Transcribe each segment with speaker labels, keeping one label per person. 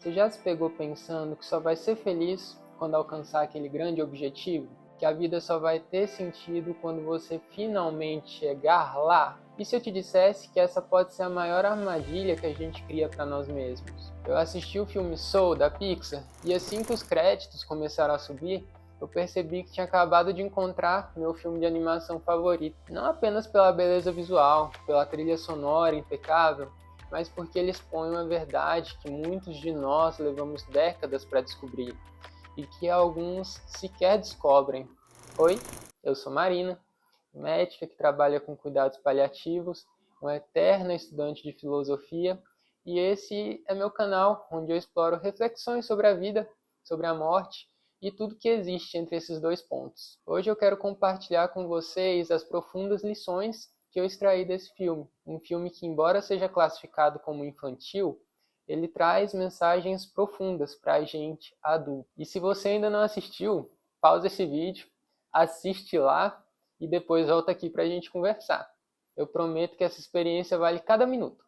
Speaker 1: Você já se pegou pensando que só vai ser feliz quando alcançar aquele grande objetivo? Que a vida só vai ter sentido quando você finalmente chegar lá? E se eu te dissesse que essa pode ser a maior armadilha que a gente cria para nós mesmos? Eu assisti o filme Soul, da Pixar, e assim que os créditos começaram a subir, eu percebi que tinha acabado de encontrar meu filme de animação favorito. Não apenas pela beleza visual, pela trilha sonora impecável, mas porque ele expõe uma verdade que muitos de nós levamos décadas para descobrir e que alguns sequer descobrem. Oi, eu sou Marina, médica que trabalha com cuidados paliativos, uma eterna estudante de filosofia, e esse é meu canal onde eu exploro reflexões sobre a vida, sobre a morte e tudo que existe entre esses dois pontos. Hoje eu quero compartilhar com vocês as profundas lições que eu extraí desse filme. Um filme que, embora seja classificado como infantil, ele traz mensagens profundas para a gente adulto. E se você ainda não assistiu, pausa esse vídeo, assiste lá e depois volta aqui para a gente conversar. Eu prometo que essa experiência vale cada minuto.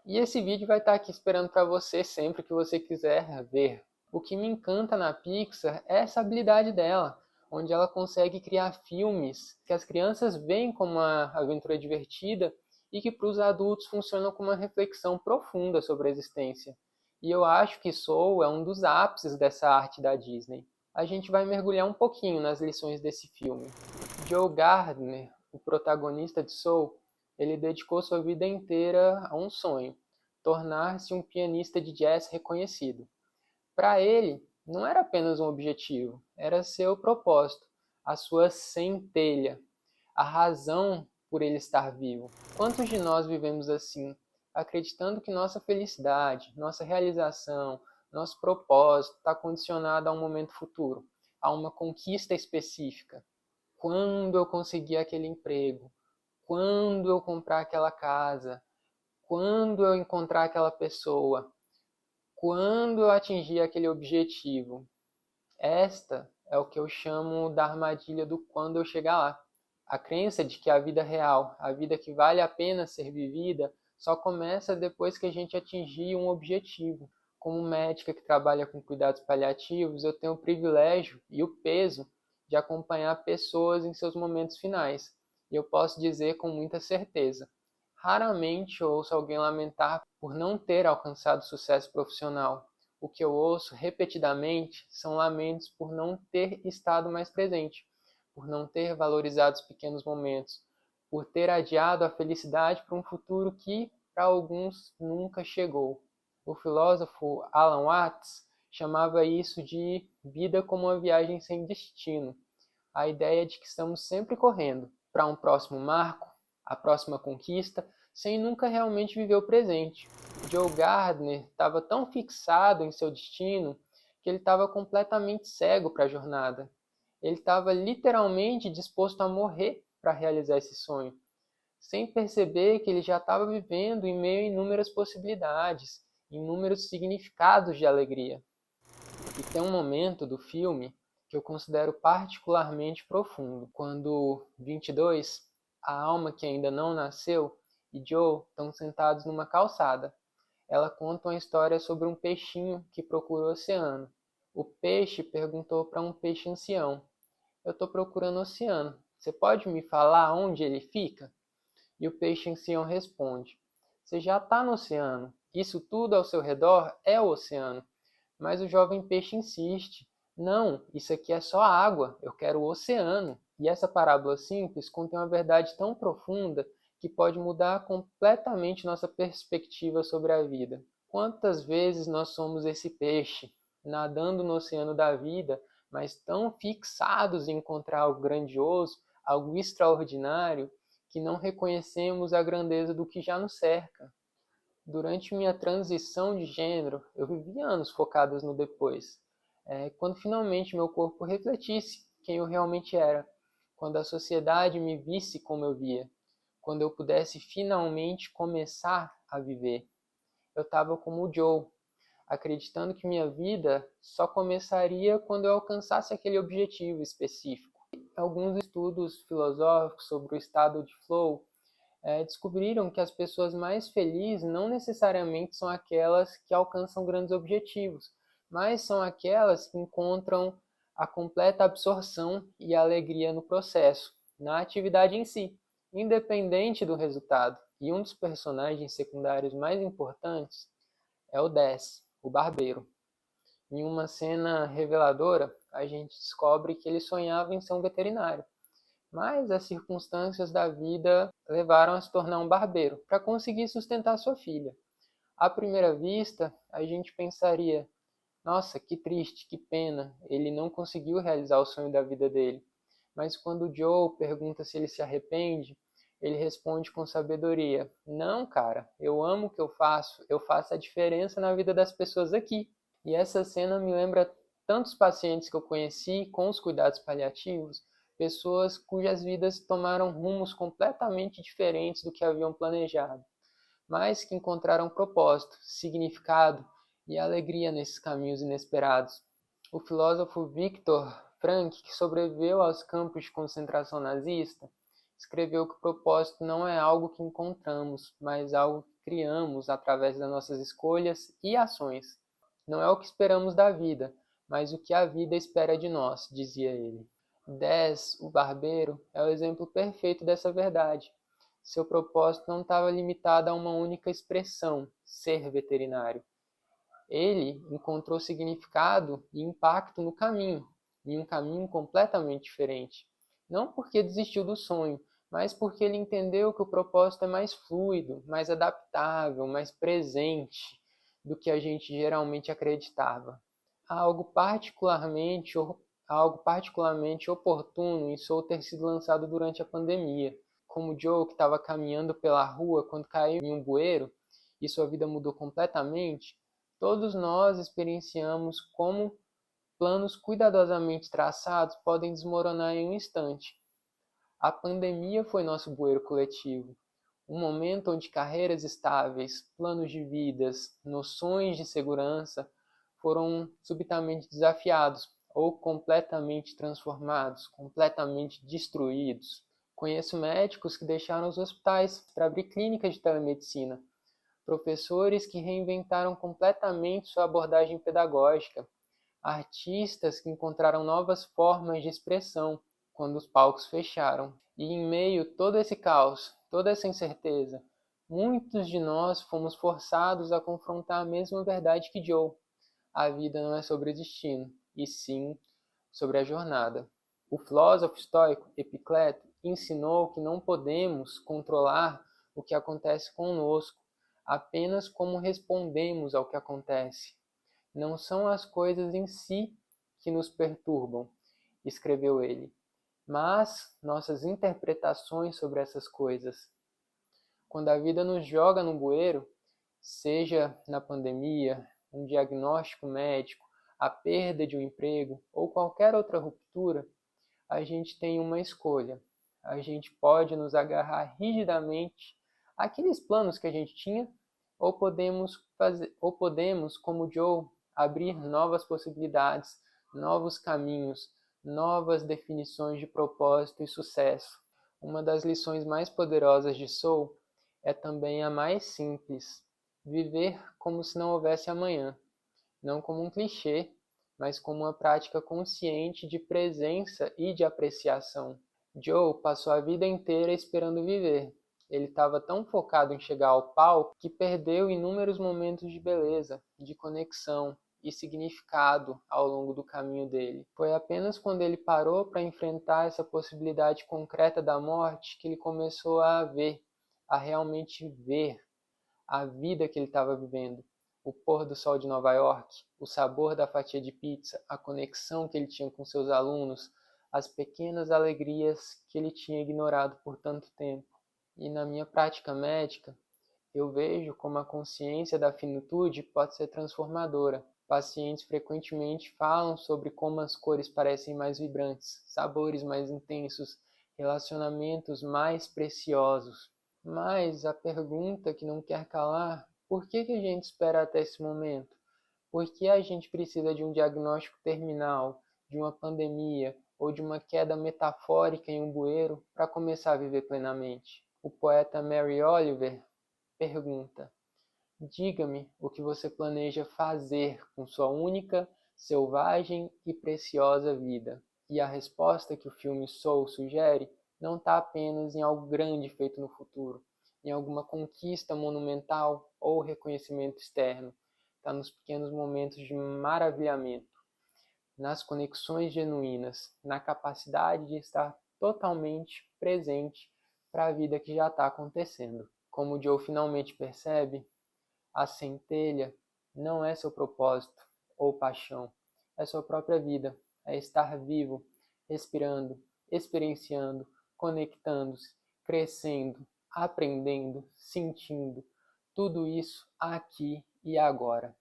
Speaker 1: E esse vídeo vai estar aqui esperando para você sempre que você quiser ver. O que me encanta na Pixar é essa habilidade dela, onde ela consegue criar filmes que as crianças veem como uma aventura divertida e que para os adultos funcionam como uma reflexão profunda sobre a existência. E eu acho que Soul é um dos ápices dessa arte da Disney. A gente vai mergulhar um pouquinho nas lições desse filme. Joe Gardner, o protagonista de Soul, ele dedicou sua vida inteira a um sonho: tornar-se um pianista de jazz reconhecido. Para ele, não era apenas um objetivo, era seu propósito, a sua centelha, a razão por ele estar vivo. Quantos de nós vivemos assim, acreditando que nossa felicidade, nossa realização, nosso propósito está condicionado a um momento futuro, a uma conquista específica? Quando eu conseguir aquele emprego, quando eu comprar aquela casa, quando eu encontrar aquela pessoa, quando eu atingir aquele objetivo. Esta é o que eu chamo da armadilha do quando eu chegar lá. A crença de que a vida real, a vida que vale a pena ser vivida, só começa depois que a gente atingir um objetivo. Como médica que trabalha com cuidados paliativos, eu tenho o privilégio e o peso de acompanhar pessoas em seus momentos finais. E eu posso dizer com muita certeza: raramente ouço alguém lamentar por não ter alcançado sucesso profissional. O que eu ouço repetidamente são lamentos por não ter estado mais presente, por não ter valorizado os pequenos momentos, por ter adiado a felicidade para um futuro que, para alguns, nunca chegou. O filósofo Alan Watts chamava isso de vida como uma viagem sem destino. A ideia de que estamos sempre correndo para um próximo marco, a próxima conquista, sem nunca realmente viver o presente. Joe Gardner estava tão fixado em seu destino que ele estava completamente cego para a jornada. Ele estava literalmente disposto a morrer para realizar esse sonho, sem perceber que ele já estava vivendo em meio a inúmeras possibilidades, inúmeros significados de alegria. E tem um momento do filme que eu considero particularmente profundo, quando 22, a alma que ainda não nasceu, e Joe estão sentados numa calçada. Ela conta uma história sobre um peixinho que procura o oceano. O peixe perguntou para um peixe ancião: eu estou procurando o oceano. Você pode me falar onde ele fica? E o peixe ancião responde: você já está no oceano. Isso tudo ao seu redor é o oceano. Mas o jovem peixe insiste: não, isso aqui é só água, eu quero o oceano. E essa parábola simples contém uma verdade tão profunda que pode mudar completamente nossa perspectiva sobre a vida. Quantas vezes nós somos esse peixe, nadando no oceano da vida, mas tão fixados em encontrar algo grandioso, algo extraordinário, que não reconhecemos a grandeza do que já nos cerca. Durante minha transição de gênero, eu vivi anos focados no depois. Quando finalmente meu corpo refletisse quem eu realmente era, quando a sociedade me visse como eu via, quando eu pudesse finalmente começar a viver. Eu estava como o Joe, acreditando que minha vida só começaria quando eu alcançasse aquele objetivo específico. Alguns estudos filosóficos sobre o estado de flow descobriram que as pessoas mais felizes não necessariamente são aquelas que alcançam grandes objetivos, mas são aquelas que encontram a completa absorção e alegria no processo, na atividade em si, independente do resultado. E um dos personagens secundários mais importantes é o 10, o barbeiro. Em uma cena reveladora, a gente descobre que ele sonhava em ser um veterinário, mas as circunstâncias da vida levaram a se tornar um barbeiro para conseguir sustentar sua filha. À primeira vista, a gente pensaria: nossa, que triste, que pena, ele não conseguiu realizar o sonho da vida dele. Mas quando Joe pergunta se ele se arrepende, ele responde com sabedoria: não, cara, eu amo o que eu faço a diferença na vida das pessoas aqui. E essa cena me lembra tantos pacientes que eu conheci com os cuidados paliativos, pessoas cujas vidas tomaram rumos completamente diferentes do que haviam planejado, mas que encontraram propósito, significado e alegria nesses caminhos inesperados. O filósofo Viktor Frankl, que sobreviveu aos campos de concentração nazista, escreveu que o propósito não é algo que encontramos, mas algo que criamos através das nossas escolhas e ações. Não é o que esperamos da vida, mas o que a vida espera de nós, dizia ele. 10, o barbeiro, é o exemplo perfeito dessa verdade. Seu propósito não estava limitado a uma única expressão, ser veterinário. Ele encontrou significado e impacto no caminho, em um caminho completamente diferente. Não porque desistiu do sonho, mas porque ele entendeu que o propósito é mais fluido, mais adaptável, mais presente do que a gente geralmente acreditava. Há algo particularmente oportuno em Soul ter sido lançado durante a pandemia. Como Joe, que estava caminhando pela rua quando caiu em um bueiro e sua vida mudou completamente, todos nós experienciamos como planos cuidadosamente traçados podem desmoronar em um instante. A pandemia foi nosso bueiro coletivo, um momento onde carreiras estáveis, planos de vidas, noções de segurança foram subitamente desafiados ou completamente transformados, completamente destruídos. Conheço médicos que deixaram os hospitais para abrir clínicas de telemedicina, professores que reinventaram completamente sua abordagem pedagógica, artistas que encontraram novas formas de expressão quando os palcos fecharam. E em meio a todo esse caos, toda essa incerteza, muitos de nós fomos forçados a confrontar a mesma verdade que Joe. A vida não é sobre o destino, e sim sobre a jornada. O filósofo estoico Epicleto ensinou que não podemos controlar o que acontece conosco, apenas como respondemos ao que acontece. Não são as coisas em si que nos perturbam, escreveu ele, mas nossas interpretações sobre essas coisas. Quando a vida nos joga no bueiro, seja na pandemia, um diagnóstico médico, a perda de um emprego ou qualquer outra ruptura, a gente tem uma escolha. A gente pode nos agarrar rigidamente àqueles planos que a gente tinha, ou podemos, como Joe, abrir novas possibilidades, novos caminhos, novas definições de propósito e sucesso. Uma das lições mais poderosas de Soul é também a mais simples: viver como se não houvesse amanhã, não como um clichê, mas como uma prática consciente de presença e de apreciação. Joe passou a vida inteira esperando viver. Ele estava tão focado em chegar ao palco que perdeu inúmeros momentos de beleza, de conexão e significado ao longo do caminho dele. Foi apenas quando ele parou para enfrentar essa possibilidade concreta da morte que ele começou a ver, a realmente ver a vida que ele estava vivendo. O pôr do sol de Nova York, o sabor da fatia de pizza, a conexão que ele tinha com seus alunos, as pequenas alegrias que ele tinha ignorado por tanto tempo. E na minha prática médica, eu vejo como a consciência da finitude pode ser transformadora. Pacientes frequentemente falam sobre como as cores parecem mais vibrantes, sabores mais intensos, relacionamentos mais preciosos. Mas a pergunta que não quer calar: por que a gente espera até esse momento? Por que a gente precisa de um diagnóstico terminal, de uma pandemia ou de uma queda metafórica em um bueiro para começar a viver plenamente? o poeta Mary Oliver pergunta: diga-me o que você planeja fazer com sua única, selvagem e preciosa vida. E a resposta que o filme Soul sugere não está apenas em algo grande feito no futuro, em alguma conquista monumental ou reconhecimento externo. Está nos pequenos momentos de maravilhamento, nas conexões genuínas, na capacidade de estar totalmente presente para a vida que já está acontecendo. Como o Joe finalmente percebe, a centelha não é seu propósito ou paixão, é sua própria vida, é estar vivo, respirando, experienciando, conectando-se, crescendo, aprendendo, sentindo, tudo isso aqui e agora.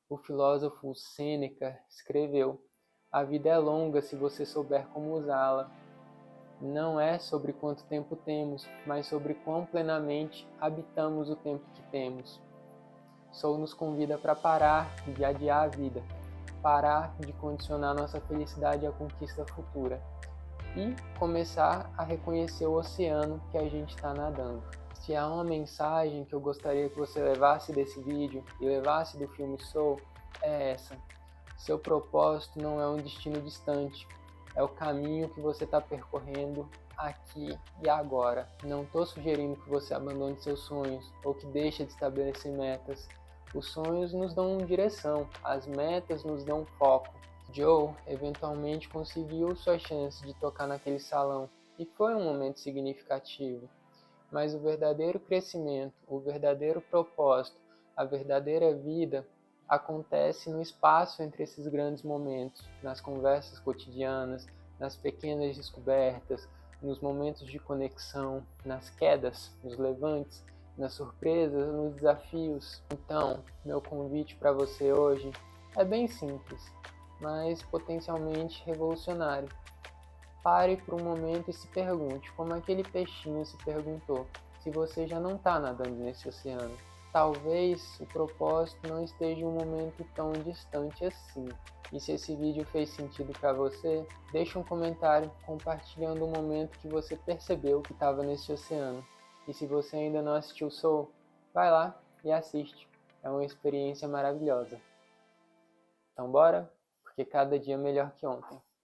Speaker 1: O filósofo Sêneca escreveu: a vida é longa se você souber como usá-la. Não é sobre quanto tempo temos, mas sobre quão plenamente habitamos o tempo que temos. Soul nos convida para parar de adiar a vida, parar de condicionar nossa felicidade à conquista futura e começar a reconhecer o oceano que a gente está nadando. Se há uma mensagem que eu gostaria que você levasse desse vídeo e levasse do filme Soul, é essa: seu propósito não é um destino distante, é o caminho que você está percorrendo aqui e agora. Não estou sugerindo que você abandone seus sonhos ou que deixe de estabelecer metas. Os sonhos nos dão direção, as metas nos dão foco. Joe eventualmente conseguiu sua chance de tocar naquele salão e foi um momento significativo. Mas o verdadeiro crescimento, o verdadeiro propósito, a verdadeira vida acontece no espaço entre esses grandes momentos, nas conversas cotidianas, nas pequenas descobertas, nos momentos de conexão, nas quedas, nos levantes, nas surpresas, nos desafios. Então, meu convite para você hoje é bem simples, mas potencialmente revolucionário. Pare por um momento e se pergunte, como aquele peixinho se perguntou, se você já não está nadando nesse oceano. Talvez o propósito não esteja em um momento tão distante assim. E se esse vídeo fez sentido para você, deixe um comentário compartilhando o momento que você percebeu que estava nesse oceano. E se você ainda não assistiu Soul, vai lá e assiste. É uma experiência maravilhosa. Então bora? Porque cada dia é melhor que ontem.